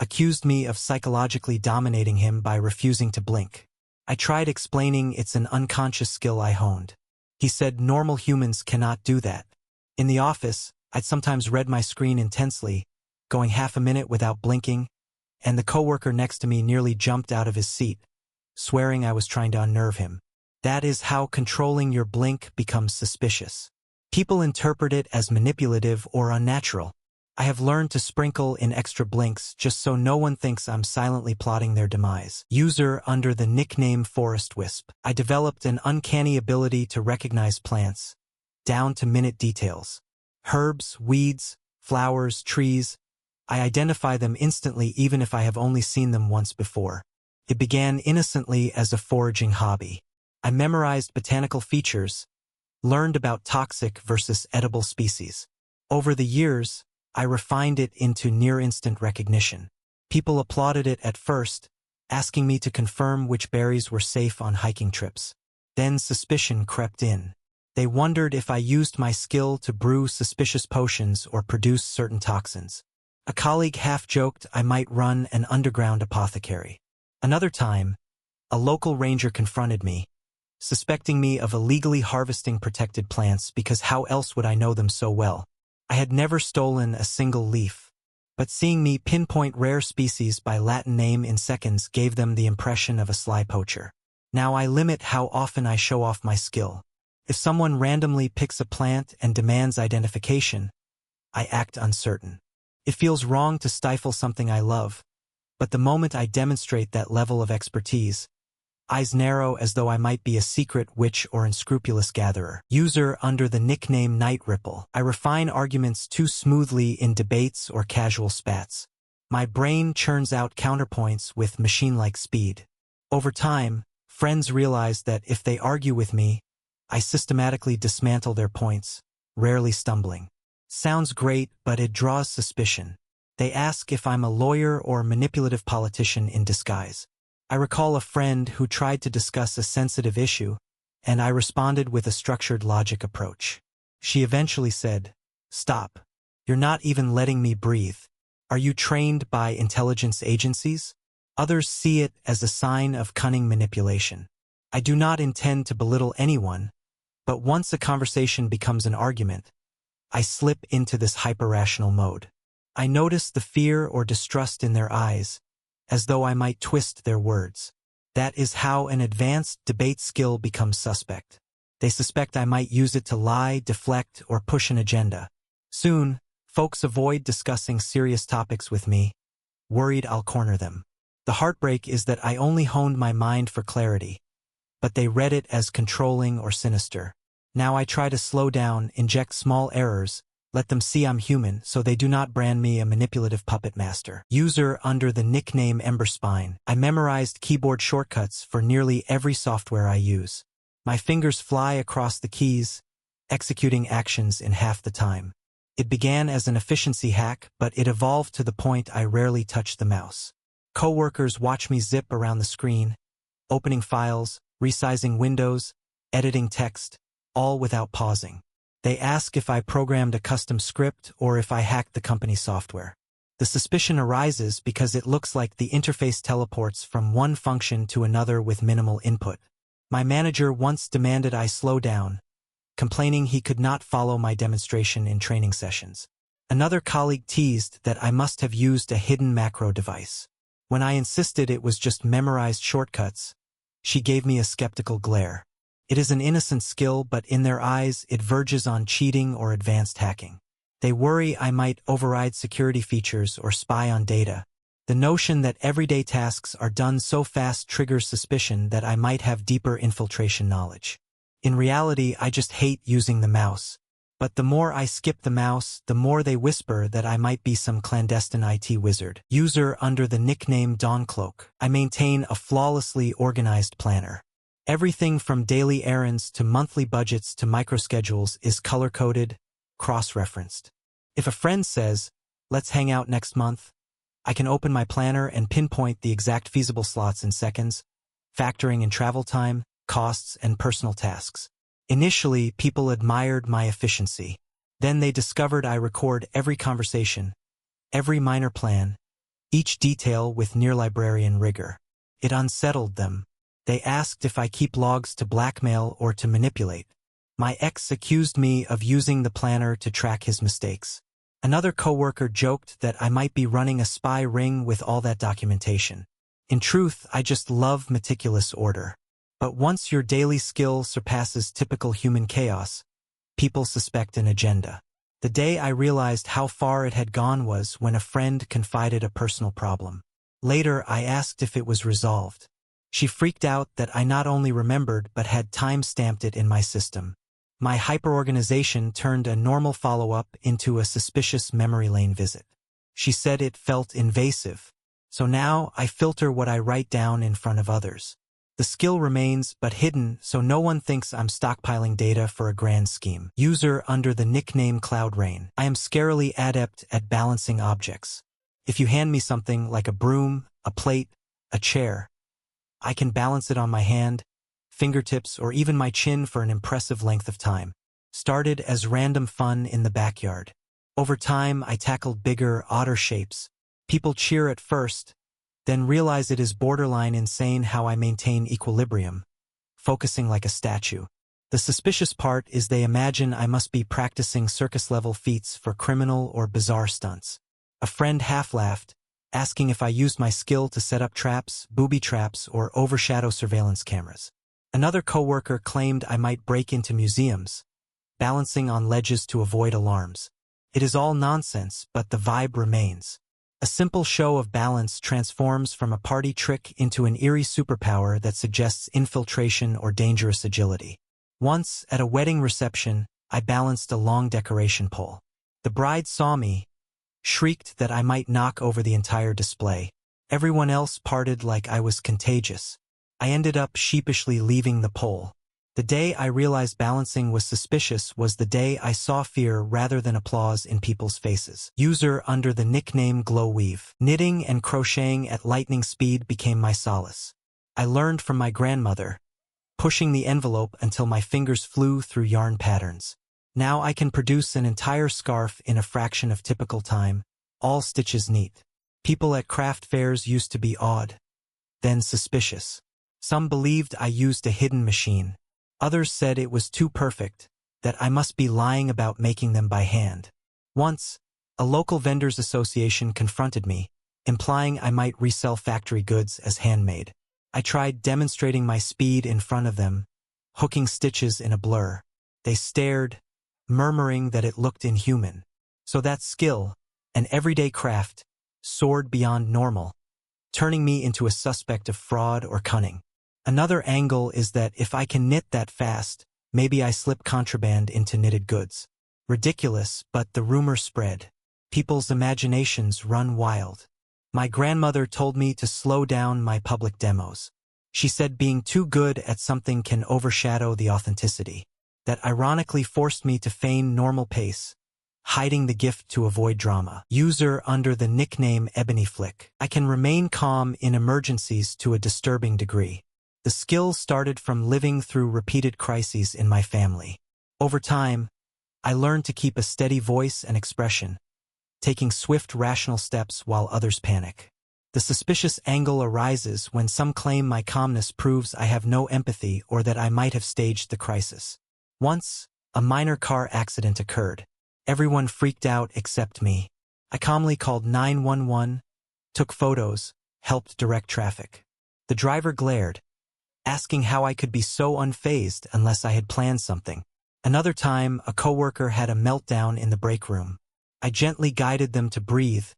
S1: accused me of psychologically dominating him by refusing to blink. I tried explaining it's an unconscious skill I honed. He said normal humans cannot do that. In the office, I'd sometimes read my screen intensely, going half a minute without blinking, and the coworker next to me nearly jumped out of his seat, swearing I was trying to unnerve him. That is how controlling your blink becomes suspicious. People interpret it as manipulative or unnatural. I have learned to sprinkle in extra blinks just so no one thinks I'm silently plotting their demise. User under the nickname Forest Wisp. I developed an uncanny ability to recognize plants, down to minute details. Herbs, weeds, flowers, trees. I identify them instantly even if I have only seen them once before. It began innocently as a foraging hobby. I memorized botanical features, learned about toxic versus edible species. Over the years, I refined it into near-instant recognition. People applauded it at first, asking me to confirm which berries were safe on hiking trips. Then suspicion crept in. They wondered if I used my skill to brew suspicious potions or produce certain toxins. A colleague half-joked I might run an underground apothecary. Another time, a local ranger confronted me, suspecting me of illegally harvesting protected plants because how else would I know them so well? I had never stolen a single leaf, but seeing me pinpoint rare species by Latin name in seconds gave them the impression of a sly poacher. Now I limit how often I show off my skill. If someone randomly picks a plant and demands identification, I act uncertain. It feels wrong to stifle something I love, but the moment I demonstrate that level of expertise, eyes narrow as though I might be a secret witch or unscrupulous gatherer. User under the nickname Night Ripple. I refine arguments too smoothly in debates or casual spats. My brain churns out counterpoints with machine-like speed. Over time, friends realize that if they argue with me, I systematically dismantle their points, rarely stumbling. Sounds great, but it draws suspicion. They ask if I'm a lawyer or manipulative politician in disguise. I recall a friend who tried to discuss a sensitive issue, and I responded with a structured logic approach. She eventually said, "Stop. You're not even letting me breathe. Are you trained by intelligence agencies?" Others see it as a sign of cunning manipulation. I do not intend to belittle anyone, but once a conversation becomes an argument, I slip into this hyper-rational mode. I notice the fear or distrust in their eyes, as though I might twist their words. That is how an advanced debate skill becomes suspect. They suspect I might use it to lie, deflect, or push an agenda. Soon, folks avoid discussing serious topics with me, worried I'll corner them. The heartbreak is that I only honed my mind for clarity, but they read it as controlling or sinister. Now I try to slow down, inject small errors, let them see I'm human so they do not brand me a manipulative puppet master. User under the nickname Emberspine. I memorized keyboard shortcuts for nearly every software I use. My fingers fly across the keys, executing actions in half the time. It began as an efficiency hack, but it evolved to the point I rarely touch the mouse. Coworkers watch me zip around the screen, opening files, resizing windows, editing text, all without pausing. They ask if I programmed a custom script or if I hacked the company's software. The suspicion arises because it looks like the interface teleports from one function to another with minimal input. My manager once demanded I slow down, complaining he could not follow my demonstration in training sessions. Another colleague teased that I must have used a hidden macro device. When I insisted it was just memorized shortcuts, she gave me a skeptical glare. It is an innocent skill, but in their eyes it verges on cheating or advanced hacking. They worry I might override security features or spy on data. The notion that everyday tasks are done so fast triggers suspicion that I might have deeper infiltration knowledge. In reality, I just hate using the mouse. But the more I skip the mouse, the more they whisper that I might be some clandestine IT wizard. User under the nickname Dawncloak. I maintain a flawlessly organized planner. Everything from daily errands to monthly budgets to microschedules is color-coded, cross-referenced. If a friend says, "Let's hang out next month," I can open my planner and pinpoint the exact feasible slots in seconds, factoring in travel time, costs, and personal tasks. Initially, people admired my efficiency. Then they discovered I record every conversation, every minor plan, each detail with near-librarian rigor. It unsettled them. They asked if I keep logs to blackmail or to manipulate. My ex accused me of using the planner to track his mistakes. Another coworker joked that I might be running a spy ring with all that documentation. In truth, I just love meticulous order. But once your daily skill surpasses typical human chaos, people suspect an agenda. The day I realized how far it had gone was when a friend confided a personal problem. Later, I asked if it was resolved. She freaked out that I not only remembered but had time-stamped it in my system. My hyperorganization turned a normal follow-up into a suspicious memory lane visit. She said it felt invasive. So now I filter what I write down in front of others. The skill remains but hidden so no one thinks I'm stockpiling data for a grand scheme. User under the nickname CloudRain. I am scarily adept at balancing objects. If you hand me something like a broom, a plate, a chair, I can balance it on my hand, fingertips, or even my chin for an impressive length of time. Started as random fun in the backyard. Over time, I tackled bigger, odder shapes. People cheer at first, then realize it is borderline insane how I maintain equilibrium, focusing like a statue. The suspicious part is they imagine I must be practicing circus-level feats for criminal or bizarre stunts. A friend half-laughed, asking if I used my skill to set up traps, booby traps, or overshadow surveillance cameras. Another coworker claimed I might break into museums, balancing on ledges to avoid alarms. It is all nonsense, but the vibe remains. A simple show of balance transforms from a party trick into an eerie superpower that suggests infiltration or dangerous agility. Once, at a wedding reception, I balanced a long decoration pole. The bride saw me, shrieked that I might knock over the entire display. Everyone else parted like I was contagious. I ended up sheepishly leaving the pole. The day I realized balancing was suspicious was the day I saw fear rather than applause in people's faces. User under the nickname Glowweave. Knitting and crocheting at lightning speed became my solace. I learned from my grandmother, pushing the envelope until my fingers flew through yarn patterns. Now I can produce an entire scarf in a fraction of typical time, all stitches neat. People at craft fairs used to be awed, then suspicious. Some believed I used a hidden machine. Others said it was too perfect, that I must be lying about making them by hand. Once, a local vendors association confronted me, implying I might resell factory goods as handmade. I tried demonstrating my speed in front of them, hooking stitches in a blur. They stared, murmuring that it looked inhuman. So that skill, an everyday craft, soared beyond normal, turning me into a suspect of fraud or cunning. Another angle is that if I can knit that fast, maybe I slip contraband into knitted goods. Ridiculous, but the rumor spread. People's imaginations run wild. My grandmother told me to slow down my public demos. She said being too good at something can overshadow the authenticity. That ironically forced me to feign normal pace, hiding the gift to avoid drama. User under the nickname Ebony Flick. I can remain calm in emergencies to a disturbing degree. The skill started from living through repeated crises in my family. Over time, I learned to keep a steady voice and expression, taking swift, rational steps while others panic. The suspicious angle arises when some claim my calmness proves I have no empathy or that I might have staged the crisis. Once, a minor car accident occurred. Everyone freaked out except me. I calmly called 911, took photos, helped direct traffic. The driver glared, asking how I could be so unfazed unless I had planned something. Another time, a coworker had a meltdown in the break room. I gently guided them to breathe,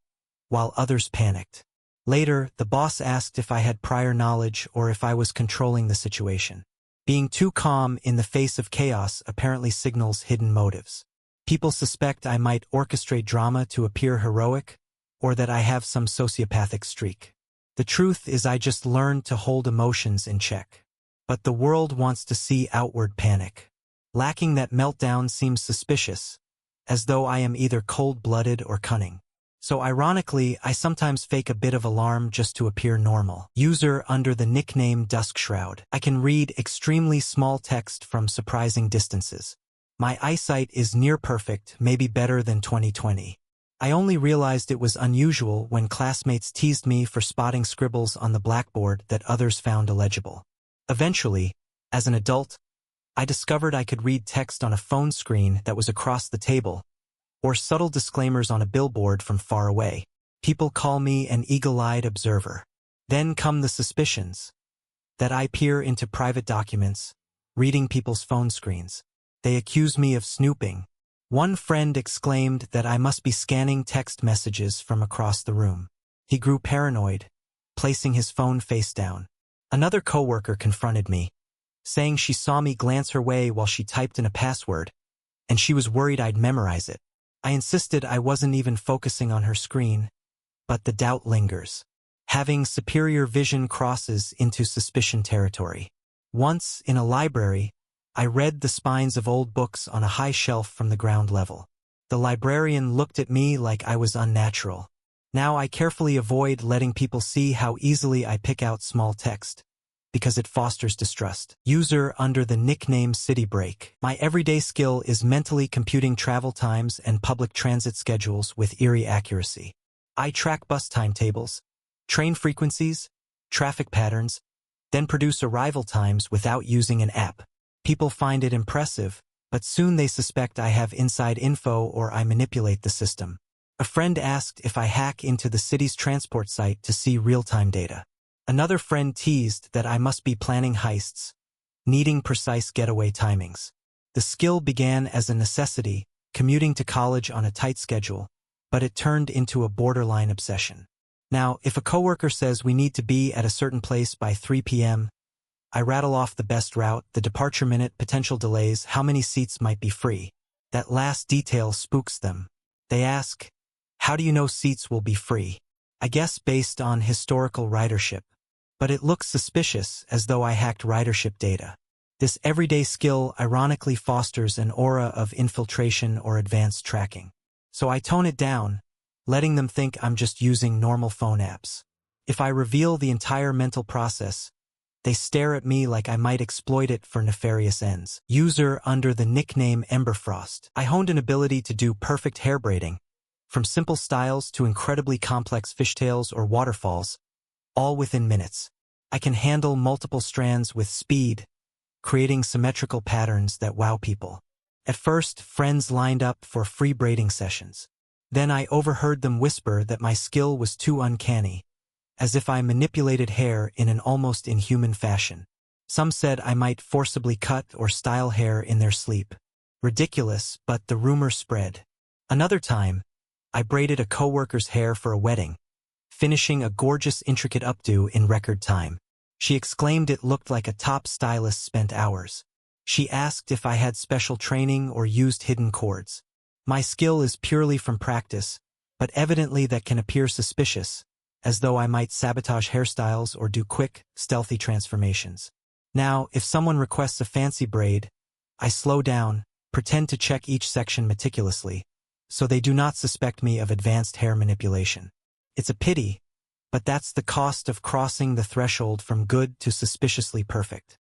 S1: while others panicked. Later, the boss asked if I had prior knowledge or if I was controlling the situation. Being too calm in the face of chaos apparently signals hidden motives. People suspect I might orchestrate drama to appear heroic, or that I have some sociopathic streak. The truth is I just learned to hold emotions in check. But the world wants to see outward panic. Lacking that meltdown seems suspicious, as though I am either cold-blooded or cunning. So ironically, I sometimes fake a bit of alarm just to appear normal. User under the nickname Duskshroud. I can read extremely small text from surprising distances. My eyesight is near perfect, maybe better than 20/20. I only realized it was unusual when classmates teased me for spotting scribbles on the blackboard that others found illegible. Eventually, as an adult, I discovered I could read text on a phone screen that was across the table, or subtle disclaimers on a billboard from far away. People call me an eagle-eyed observer. Then come the suspicions that I peer into private documents, reading people's phone screens. They accuse me of snooping, One friend exclaimed that I must be scanning text messages from across the room. He grew paranoid, placing his phone face down. Another coworker confronted me, saying she saw me glance her way while she typed in a password, and she was worried I'd memorize it. I insisted I wasn't even focusing on her screen, but the doubt lingers. Having superior vision crosses into suspicion territory. Once, in a library, I read the spines of old books on a high shelf from the ground level. The librarian looked at me like I was unnatural. Now I carefully avoid letting people see how easily I pick out small text, because it fosters distrust. User under the nickname City Break. My everyday skill is mentally computing travel times and public transit schedules with eerie accuracy. I track bus timetables, train frequencies, traffic patterns, then produce arrival times without using an app. People find it impressive, but soon they suspect I have inside info or I manipulate the system. A friend asked if I hack into the city's transport site to see real-time data. Another friend teased that I must be planning heists, needing precise getaway timings. The skill began as a necessity, commuting to college on a tight schedule, but it turned into a borderline obsession. Now, if a coworker says we need to be at a certain place by 3 p.m., I rattle off the best route, the departure minute, potential delays, how many seats might be free. That last detail spooks them. They ask, how do you know seats will be free? I guess based on historical ridership. But it looks suspicious, as though I hacked ridership data. This everyday skill ironically fosters an aura of infiltration or advanced tracking. So I tone it down, letting them think I'm just using normal phone apps. If I reveal the entire mental process, they stare at me like I might exploit it for nefarious ends. User under the nickname Emberfrost. I honed an ability to do perfect hair braiding, from simple styles to incredibly complex fishtails or waterfalls, all within minutes. I can handle multiple strands with speed, creating symmetrical patterns that wow people. At first, friends lined up for free braiding sessions. Then I overheard them whisper that my skill was too uncanny, as if I manipulated hair in an almost inhuman fashion. Some said I might forcibly cut or style hair in their sleep. Ridiculous, but the rumor spread. Another time, I braided a coworker's hair for a wedding, finishing a gorgeous intricate updo in record time. She exclaimed it looked like a top stylist spent hours. She asked if I had special training or used hidden cords. My skill is purely from practice, but evidently that can appear suspicious, as though I might sabotage hairstyles or do quick, stealthy transformations. Now, if someone requests a fancy braid, I slow down, pretend to check each section meticulously, so they do not suspect me of advanced hair manipulation. It's a pity, but that's the cost of crossing the threshold from good to suspiciously perfect.